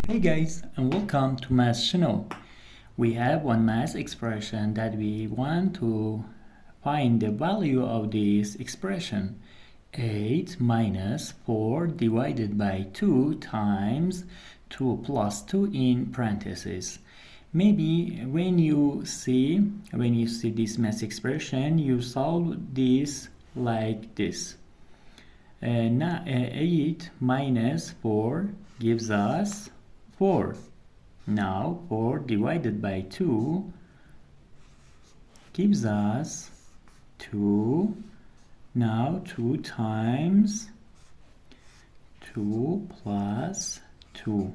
Hey guys, and welcome to Math channel. We have one math expression that we want to find the value of this expression. 8 minus 4 divided by 2 times 2 plus 2 in parentheses. Maybe when you see this math expression, you solve this like this. Now 8 minus 4 gives us 4. Now 4 divided by 2 gives us 2. Now 2 times 2 plus 2.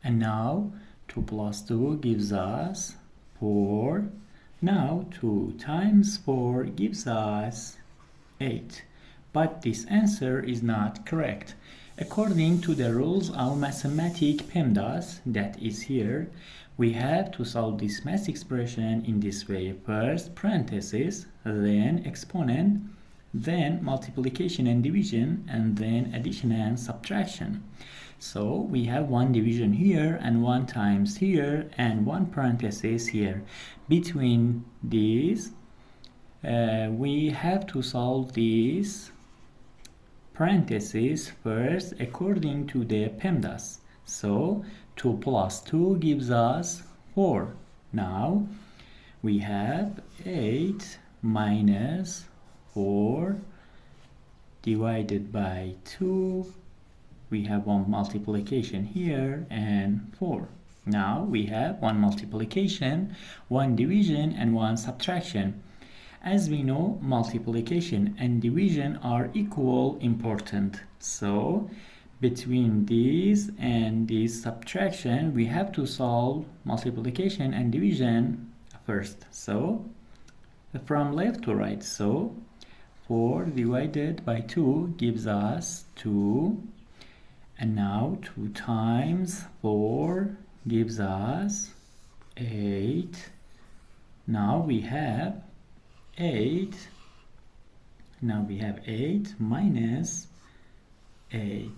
And now 2 plus 2 gives us 4. Now 2 times 4 gives us 8. But this answer is not correct. According to the rules of mathematics PEMDAS that is here, we have to solve this math expression in this way. First parenthesis, then exponent, then multiplication and division, and then addition and subtraction. So we have one division here and one times here and one parenthesis here. Between these, we have to solve these parentheses first according to the PEMDAS. So 2 plus 2 gives us 4. Now we have 8 minus 4 divided by 2. We have one multiplication here and 4. Now we have one multiplication, one division, and one subtraction. As we know, multiplication and division are equal important. So between these and this subtraction, we have to solve multiplication and division first. So from left to right. So 4 divided by 2 gives us 2. And now 2 times 4 gives us 8. Now we have 8. Now we have 8 minus 8.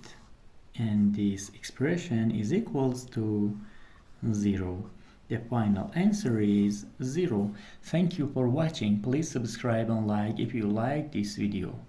And this expression is equals to 0. The final answer is 0. Thank you for watching. Please subscribe and like if you like this video.